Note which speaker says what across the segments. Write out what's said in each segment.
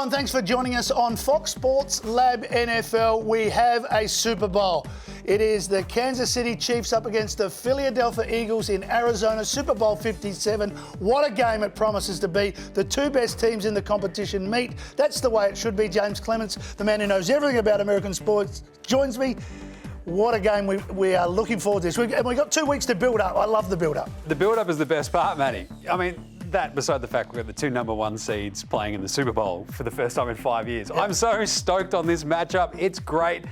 Speaker 1: Hello and thanks for joining us on Fox Sports Lab NFL. We have a Super Bowl. It is the Kansas City Chiefs up against the Philadelphia Eagles in Arizona, Super Bowl LVII. What a game it promises to be. The two best teams in the competition meet. That's the way it should be. Jaymz Clements, the man who knows everything about American sports, joins me. What a game we are looking forward to this. We've got 2 weeks to build up. I love the build up.
Speaker 2: The build up is the best part, Matty. I mean, that beside the fact we've got the two number one seeds playing in the Super Bowl for the first time in 5 years. Yeah. I'm so stoked on this matchup. It's great.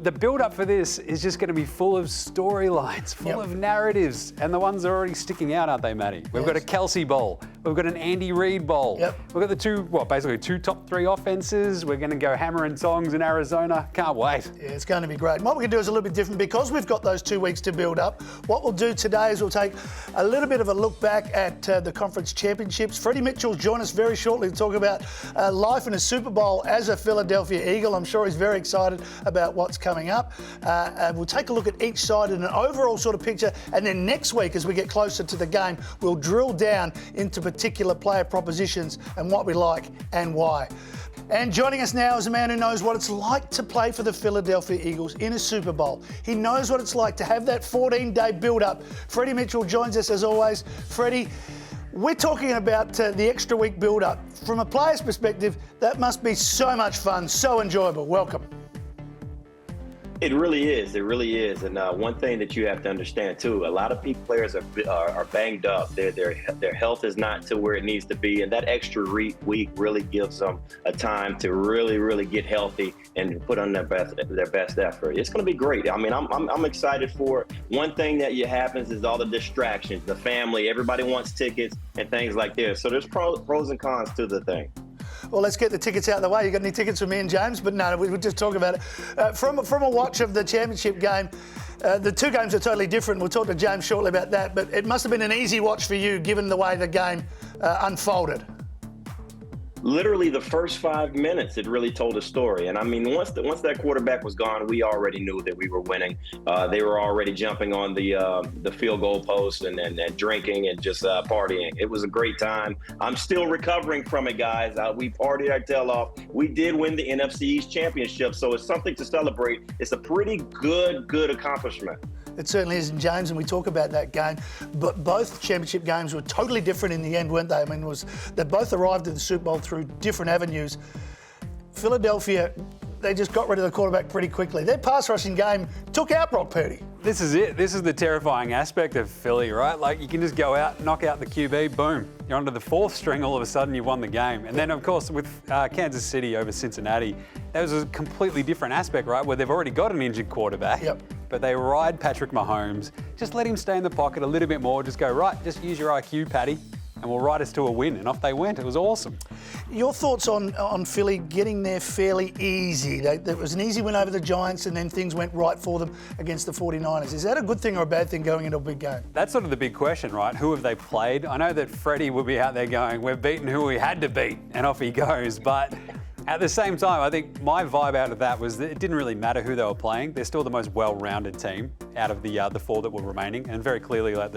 Speaker 2: The build-up for this is just going to be full of storylines, full of narratives, and the ones that are already sticking out, aren't they, Matty? We've got a Kelsey Bowl. We've got an Andy Reid Bowl. We've got the basically two top three offenses. We're going to go hammer and tongs in Arizona. Can't wait. Yeah,
Speaker 1: it's going to be great. And what we're going to do is a little bit different because we've got those 2 weeks to build up. What we'll do today is we'll take a little bit of a look back at the conference championships. Freddie Mitchell will join us very shortly to talk about life in a Super Bowl as a Philadelphia Eagle. I'm sure he's very excited about what's coming up. We'll take a look at each side in an overall sort of picture, and then next week as we get closer to the game, we'll drill down into particular player propositions and what we like and why. And joining us now is a man who knows what it's like to play for the Philadelphia Eagles in a Super Bowl. He knows what it's like to have that 14-day build-up. Freddie Mitchell joins us as always. Freddie, we're talking about the extra week build-up. From a player's perspective, that must be so much fun, so enjoyable. Welcome.
Speaker 3: It really is. It really is. And one thing that you have to understand too, a lot of players are banged up. Their health is not to where it needs to be, and that extra week really gives them a time to really get healthy and put on their best effort. It's going to be great. I mean, I'm excited for it. One thing that happens is all the distractions, the family. Everybody wants tickets and things like this. So there's pros and cons to the thing.
Speaker 1: Well, let's get the tickets out of the way. You got any tickets for me and James? But no, we'll just talk about it. From a watch of the championship game, the two games are totally different. We'll talk to James shortly about that. But it must have been an easy watch for you, given the way the game unfolded.
Speaker 3: Literally the first 5 minutes, it really told a story. And I mean, once that quarterback was gone, we already knew that we were winning. They were already jumping on the field goal post and drinking and just partying. It was a great time. I'm still recovering from it, guys. We partied our tail off. We did win the NFC East championship, so it's something to celebrate. It's a pretty good accomplishment.
Speaker 1: It certainly is, James, and we talk about that game. But both championship games were totally different in the end, weren't they? I mean, they both arrived at the Super Bowl through different avenues. Philadelphia, they just got rid of the quarterback pretty quickly. Their pass rushing game took out Brock Purdy.
Speaker 2: This is it. This is the terrifying aspect of Philly, right? Like, you can just go out, knock out the QB, boom. You're onto the fourth string, all of a sudden you won the game. And then, of course, with Kansas City over Cincinnati, that was a completely different aspect, right? Where they've already got an injured quarterback. But they ride Patrick Mahomes. Just let him stay in the pocket a little bit more. Just go, right, just use your IQ, Patty, and we'll ride us to a win. And off they went. It was awesome.
Speaker 1: Your thoughts on Philly getting there fairly easy? There was an easy win over the Giants, and then things went right for them against the 49ers. Is that a good thing or a bad thing going into a big game?
Speaker 2: That's sort of the big question, right? Who have they played? I know that Freddie will be out there going, we've beaten who we had to beat, and off he goes. But at the same time, I think my vibe out of that was that it didn't really matter who they were playing. They're still the most well-rounded team out of the four that were remaining, and very clearly, like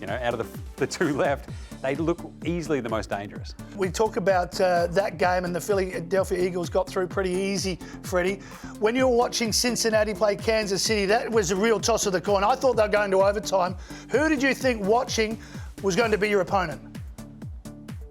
Speaker 2: out of the two left, they look easily the most dangerous.
Speaker 1: We talk about that game, and the Philadelphia Eagles got through pretty easy, Freddie. When you were watching Cincinnati play Kansas City, that was a real toss of the coin. I thought they were going to overtime. Who did you think watching was going to be your opponent?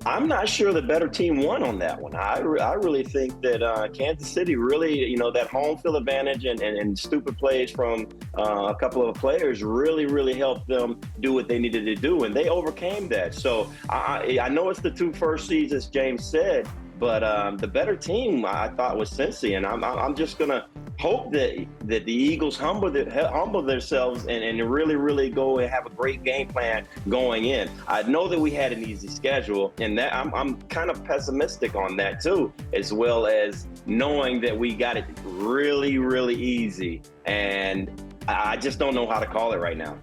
Speaker 3: I'm not sure the better team won on that one. I really think that Kansas City really, that home field advantage and stupid plays from a couple of players really helped them do what they needed to do, and they overcame that. So I know it's the two first seeds, as James said, but the better team I thought was Cincy, and I'm just gonna hope that the Eagles humble themselves and really go and have a great game plan going in. I know that we had an easy schedule, and that I'm kind of pessimistic on that too, as well as knowing that we got it really easy, and I just don't know how to call it right now.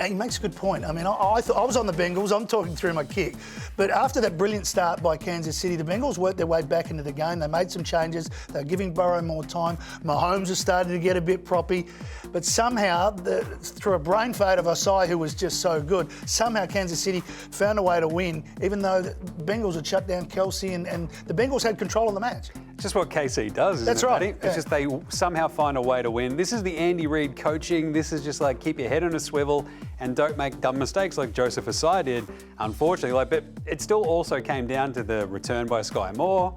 Speaker 1: he makes a good point. I mean, I thought I was on the Bengals. I'm talking through my kick. But after that brilliant start by Kansas City, the Bengals worked their way back into the game. They made some changes. They're giving Burrow more time. Mahomes is starting to get a bit proppy. But somehow, through a brain fade of Osai, who was just so good, somehow Kansas City found a way to win, even though the Bengals had shut down Kelsey and the Bengals had control of the match.
Speaker 2: It's just what KC does, isn't
Speaker 1: That's
Speaker 2: it,
Speaker 1: right.
Speaker 2: buddy? It's just they somehow find a way to win. This is the Andy Reid coaching. This is just like keep your head on a swivel and don't make dumb mistakes like Joseph Osai did, unfortunately. But it still also came down to the return by Sky Moore,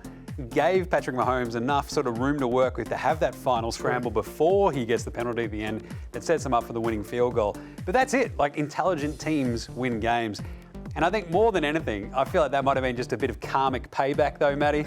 Speaker 2: gave Patrick Mahomes enough sort of room to work with to have that final scramble before he gets the penalty at the end that sets him up for the winning field goal. But that's it. Like, intelligent teams win games. And I think more than anything, I feel like that might have been just a bit of karmic payback though, Matty.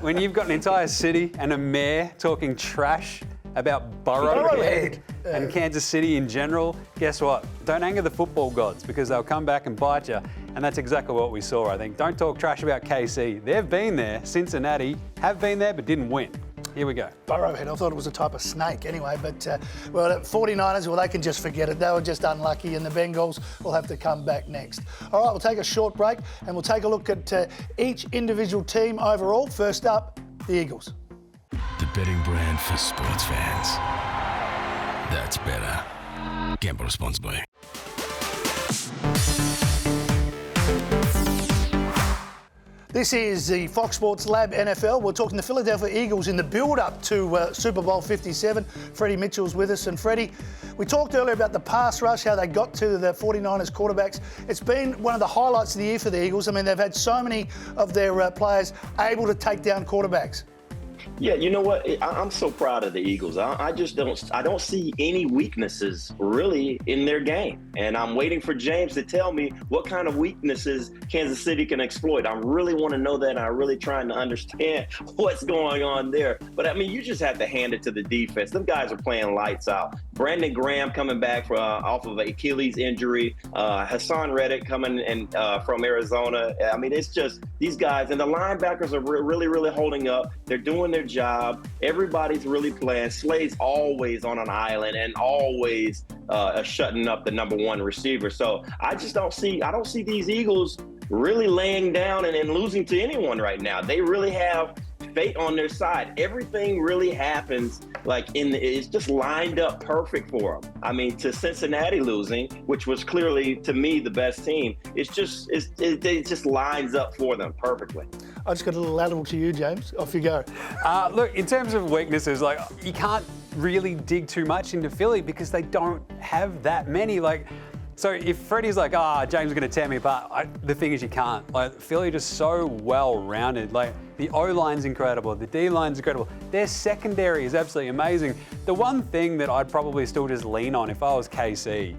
Speaker 2: When you've got an entire city and a mayor talking trash about Burrowhead and Kansas City in general, guess what? Don't anger the football gods because they'll come back and bite you. And that's exactly what we saw, I think. Don't talk trash about KC. They've been there. Cincinnati have been there but didn't win. Here we go.
Speaker 1: Burrowhead, I thought it was a type of snake anyway, but 49ers, well, they can just forget it. They were just unlucky, and the Bengals will have to come back next. All right, we'll take a short break, and we'll take a look at each individual team overall. First up, the Eagles.
Speaker 4: The betting brand for sports fans. That's better. Gamble responsibly.
Speaker 1: This is the Fox Sports Lab NFL. We're talking the Philadelphia Eagles in the build-up to Super Bowl 57. Freddie Mitchell's with us. And Freddie, we talked earlier about the pass rush, how they got to the 49ers quarterbacks. It's been one of the highlights of the year for the Eagles. I mean, they've had so many of their players able to take down quarterbacks.
Speaker 3: Yeah, you know what? I'm so proud of the Eagles. I just don't see any weaknesses really in their game. And I'm waiting for James to tell me what kind of weaknesses Kansas City can exploit. I really want to know that. And I'm really trying to understand what's going on there. But I mean, you just have to hand it to the defense. Them guys are playing lights out. Brandon Graham coming back off of an Achilles injury. Hassan Reddick coming from Arizona. I mean, it's just these guys. And the linebackers are really, really holding up. They're doing their job. Everybody's really playing. Slay's always on an island and always shutting up the number one receiver. So I don't see these Eagles really laying down and losing to anyone right now. They really have fate on their side. Everything really happens it's just lined up perfect for them. I mean, to Cincinnati losing, which was clearly to me the best team, it just lines up for them perfectly.
Speaker 1: I just got a little lateral to you, James. Off you go.
Speaker 2: Look, in terms of weaknesses, you can't really dig too much into Philly because they don't have that many. So if Freddie's James is going to tear me apart, the thing is you can't. Philly just so well-rounded. The O-line's incredible, the D-line's incredible. Their secondary is absolutely amazing. The one thing that I'd probably still just lean on if I was KC,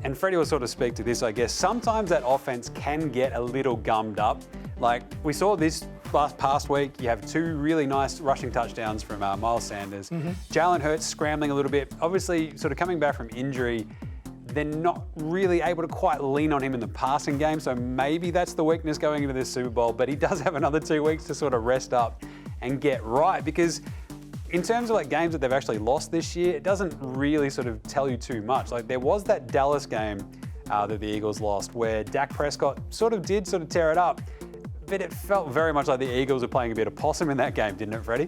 Speaker 2: and Freddie will sort of speak to this, I guess, sometimes that offense can get a little gummed up. We saw this past week, you have two really nice rushing touchdowns from Miles Sanders. Jalen Hurts scrambling a little bit. Obviously, sort of coming back from injury, they're not really able to quite lean on him in the passing game, so maybe that's the weakness going into this Super Bowl, but he does have another 2 weeks to sort of rest up and get right, because in terms of games that they've actually lost this year, it doesn't really sort of tell you too much. There was that Dallas game that the Eagles lost where Dak Prescott sort of tear it up, but it felt very much like the Eagles were playing a bit of possum in that game, didn't it, Freddie?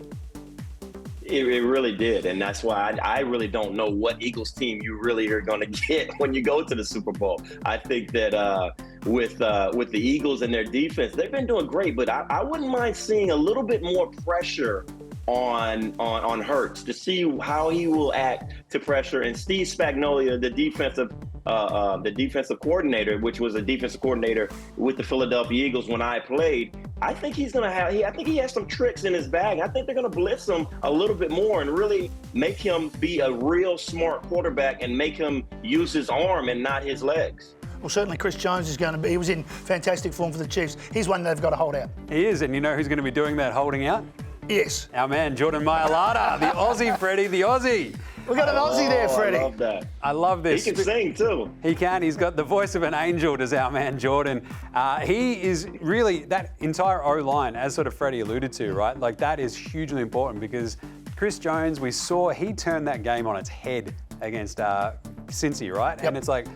Speaker 3: It really did, and that's why I really don't know what Eagles team you really are going to get when you go to the Super Bowl. I think that with the Eagles and their defense, they've been doing great, but I wouldn't mind seeing a little bit more pressure on Hurts to see how he will act to pressure. And Steve Spagnuolo, the defensive coordinator, which was a defensive coordinator with the Philadelphia Eagles when I played, I think he has some tricks in his bag. I think they're going to blitz him a little bit more and really make him be a real smart quarterback and make him use his arm and not his legs.
Speaker 1: Well, certainly Chris Jones is going to be. He was in fantastic form for the Chiefs. He's one they've got to hold out.
Speaker 2: He is, and you know who's going to be doing that holding out?
Speaker 1: Yes.
Speaker 2: Our man, Jordan Mailata, the Aussie, Freddie, the Aussie.
Speaker 1: We've got an Aussie there, Freddie.
Speaker 3: I love that.
Speaker 2: I love this.
Speaker 3: He can sing, too.
Speaker 2: He can. He's got the voice of an angel, does our man Jordan. He is really, that entire O-line, as sort of Freddie alluded to, right? That is hugely important because Chris Jones, we saw he turned that game on its head against Cincy, right?
Speaker 1: Yep.
Speaker 2: And it's like,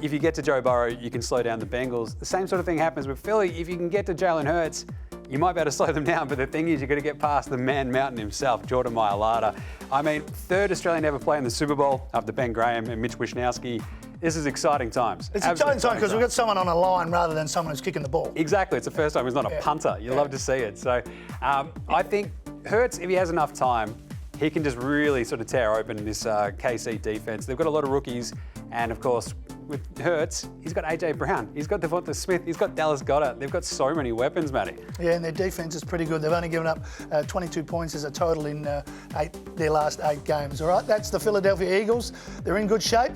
Speaker 2: if you get to Joe Burrow, you can slow down the Bengals. The same sort of thing happens with Philly. If you can get to Jalen Hurts, you might be able to slow them down, but the thing is, you've got to get past the man mountain himself, Jordan Mailata. I mean, third Australian ever play in the Super Bowl after Ben Graham and Mitch Wishnowsky. This is exciting times.
Speaker 1: It's exciting time because we've got someone on a line rather than someone who's kicking the ball.
Speaker 2: Exactly. It's the first time he's not a punter. You love to see it. So I think Hurts, if he has enough time, he can just really sort of tear open this KC defense. They've got a lot of rookies, and of course, with Hurts, he's got AJ Brown, he's got Devonta Smith, he's got Dallas Goedert. They've got so many weapons, Matty.
Speaker 1: Yeah, and their defense is pretty good. They've only given up 22 points as a total in their last 8 games. All right, that's the Philadelphia Eagles. They're in good shape.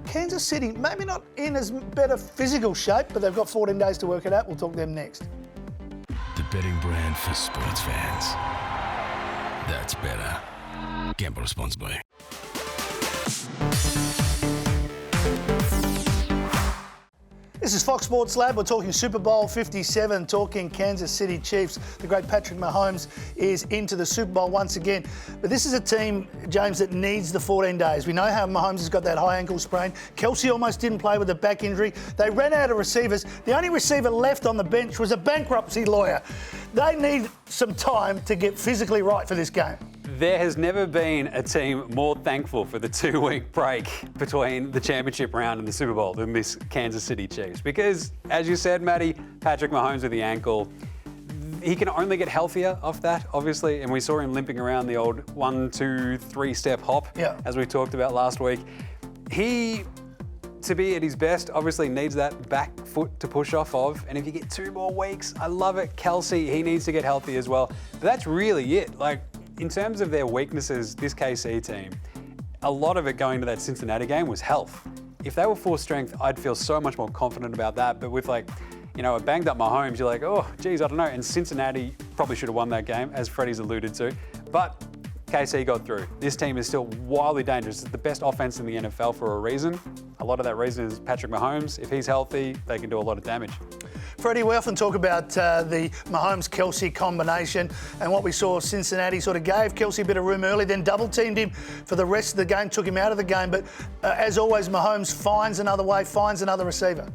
Speaker 1: Kansas City, maybe not in as better physical shape, but they've got 14 days to work it out. We'll talk to them next.
Speaker 4: The betting brand for sports fans. That's better. Gamble responsibly.
Speaker 1: This is Fox Sports Lab. We're talking Super Bowl 57, talking Kansas City Chiefs. The great Patrick Mahomes is into the Super Bowl once again. But this is a team, James, that needs the 14 days. We know how Mahomes has got that high ankle sprain. Kelsey almost didn't play with a back injury. They ran out of receivers. The only receiver left on the bench was a bankruptcy lawyer. They need some time to get physically right for this game.
Speaker 2: There has never been a team more thankful for the 2-week break between the championship round and the Super Bowl than this Kansas City Chiefs. Because, as you said, Matty, Patrick Mahomes with the ankle, he can only get healthier off that, obviously. And we saw him limping around the old 1, 2, 3-step hop, as we talked about last week. He, to be at his best, obviously needs that back foot to push off of. And if you get 2 more weeks, I love it. Kelsey, he needs to get healthy as well. But that's really it. Like, in terms of their weaknesses, this KC team, a lot of it going to that Cincinnati game was health. If they were full strength, I'd feel so much more confident about that. But with, like, you know, a banged up Mahomes, you're like, oh, geez, I don't know. And Cincinnati probably should have won that game, as Freddie's alluded to. But KC got through. This team is still wildly dangerous. It's the best offense in the NFL for a reason. A lot of that reason is Patrick Mahomes. If he's healthy, they can do a lot of damage.
Speaker 1: Freddie, we often talk about the Mahomes-Kelsey combination, and what we saw Cincinnati sort of gave Kelsey a bit of room early, then double-teamed him for the rest of the game, took him out of the game. But as always, Mahomes finds another way, finds another receiver.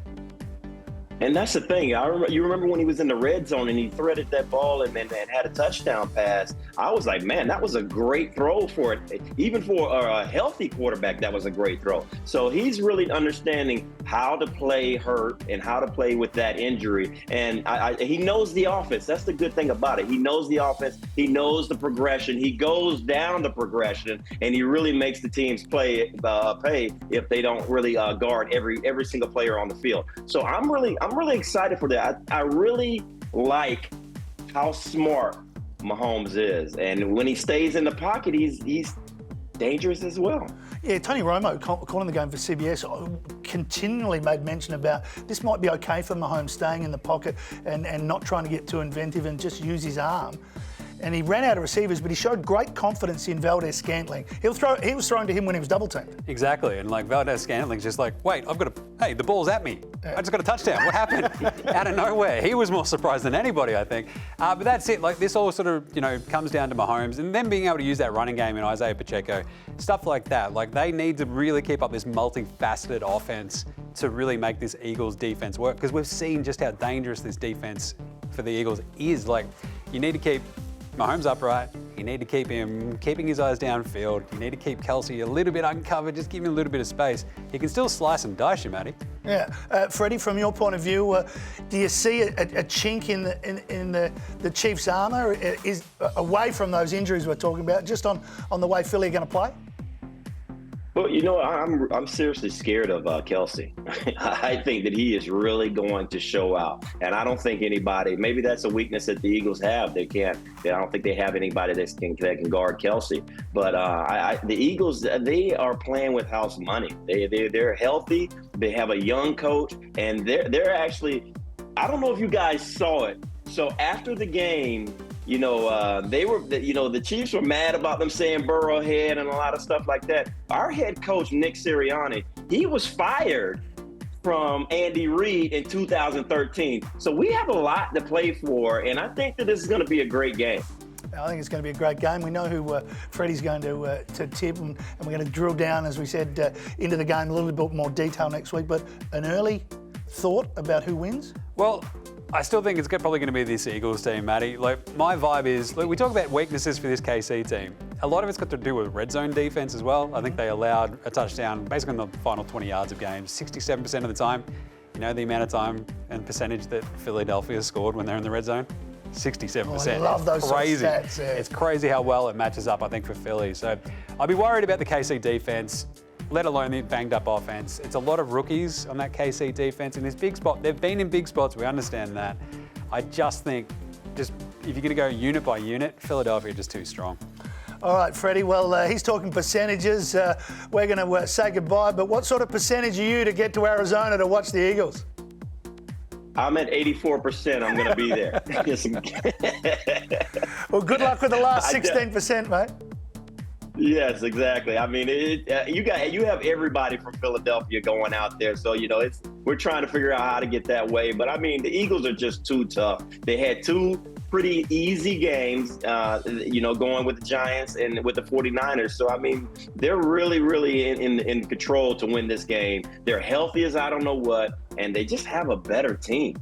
Speaker 3: And that's the thing. You remember when he was in the red zone and he threaded that ball and had a touchdown pass. I was like, man, that was a great throw for it. Even for a healthy quarterback, that was a great throw. So he's really understanding how to play hurt and how to play with that injury. And he knows the offense. That's the good thing about it. He knows the offense. He knows the progression. He goes down the progression, and he really makes the teams pay if they don't really guard every single player on the field. So I'm really excited for that. I really like how smart Mahomes is, and when he stays in the pocket, he's dangerous as well.
Speaker 1: Yeah, Tony Romo, calling the game for CBS, continually made mention about this might be okay for Mahomes staying in the pocket and not trying to get too inventive and just use his arm. And he ran out of receivers, but he showed great confidence in Valdez-Scantling. He was throwing to him when he was double-teamed. Exactly,
Speaker 2: and like Valdez-Scantling's just like, wait, hey, the ball's at me. I just got a touchdown. What happened? Out of nowhere. He was more surprised than anybody, I think. But that's it. Like, this all sort of, comes down to Mahomes and then being able to use that running game in Isaiah Pacheco, stuff like that. Like, they need to really keep up this multifaceted offense to really make this Eagles defense work, because we've seen just how dangerous this defense for the Eagles is. Like, you need to keep Mahomes upright. You need to keep him keeping his eyes downfield. You need to keep Kelsey a little bit uncovered. Just give him a little bit of space. He can still slice and dice you, Matty.
Speaker 1: Yeah, Freddie, from your point of view, do you see a chink in the Chiefs' armour? Is away from those injuries we're talking about, just on the way Philly are going to play?
Speaker 3: Well, I'm seriously scared of Kelsey. I think that he is really going to show out, and I don't think anybody. Maybe that's a weakness that the Eagles have. I don't think they have anybody that can guard Kelsey. But the Eagles, they are playing with house money. They're healthy. They have a young coach, and they're actually. I don't know if you guys saw it. So after the game, the Chiefs were mad about them saying Burrowhead and a lot of stuff like that. Our head coach, Nick Sirianni, he was fired from Andy Reid in 2013. So we have a lot to play for, and I think that this is going to be a great game.
Speaker 1: I think it's going to be a great game. We know who Freddie's going to tip, and we're going to drill down, as we said, into the game a little bit more detail next week. But an early thought about who wins?
Speaker 2: Well, I still think it's probably going to be this Eagles team, Matty. Like, my vibe is, look, we talk about weaknesses for this KC team. A lot of it's got to do with red zone defense as well. I think they allowed a touchdown basically in the final 20 yards of games, 67% of the time. You know the amount of time and percentage that Philadelphia scored when they're in the red zone? 67%.
Speaker 1: Oh, I love those
Speaker 2: crazy.
Speaker 1: Sort of stats, yeah.
Speaker 2: It's crazy how well it matches up, I think, for Philly. So I'd be worried about the KC defense, let alone the banged up offense. It's a lot of rookies on that KC defense in this big spot. They've been in big spots, we understand that. I just think, if you're going to go unit by unit, Philadelphia are just too strong.
Speaker 1: All right, Freddie, well, he's talking percentages. We're going to say goodbye, but what sort of percentage are you to get to Arizona to watch the Eagles?
Speaker 3: I'm at 84%. I'm going to be there.
Speaker 1: Well, good luck with the last 16%, mate.
Speaker 3: Yes, exactly. I mean, you have everybody from Philadelphia going out there, so we're trying to figure out how to get that way. But I mean, the Eagles are just too tough. They had two pretty easy games, going with the Giants and with the 49ers. So I mean, they're really, really in control to win this game. They're healthy as I don't know what, and they just have a better team.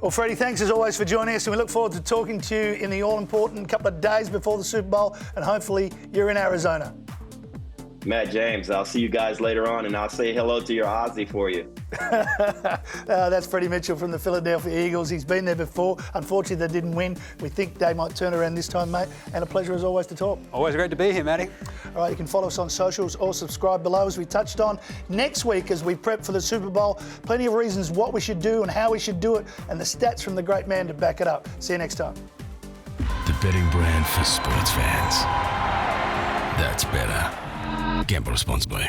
Speaker 1: Well, Freddie, thanks as always for joining us, and we look forward to talking to you in the all-important couple of days before the Super Bowl, and hopefully you're in Arizona.
Speaker 3: Matt, James, I'll see you guys later on, and I'll say hello to your Aussie for you.
Speaker 1: That's Freddie Mitchell from the Philadelphia Eagles. He's been there before. Unfortunately, they didn't win. We think they might turn around this time, mate, and a pleasure as always to talk.
Speaker 2: Always great to be here, Matty.
Speaker 1: All right, you can follow us on socials or subscribe below, as we touched on. Next week, as we prep for the Super Bowl, plenty of reasons what we should do and how we should do it, and the stats from the great man to back it up. See you next time.
Speaker 4: The betting brand for sports fans. That's better. Gamble responsibly.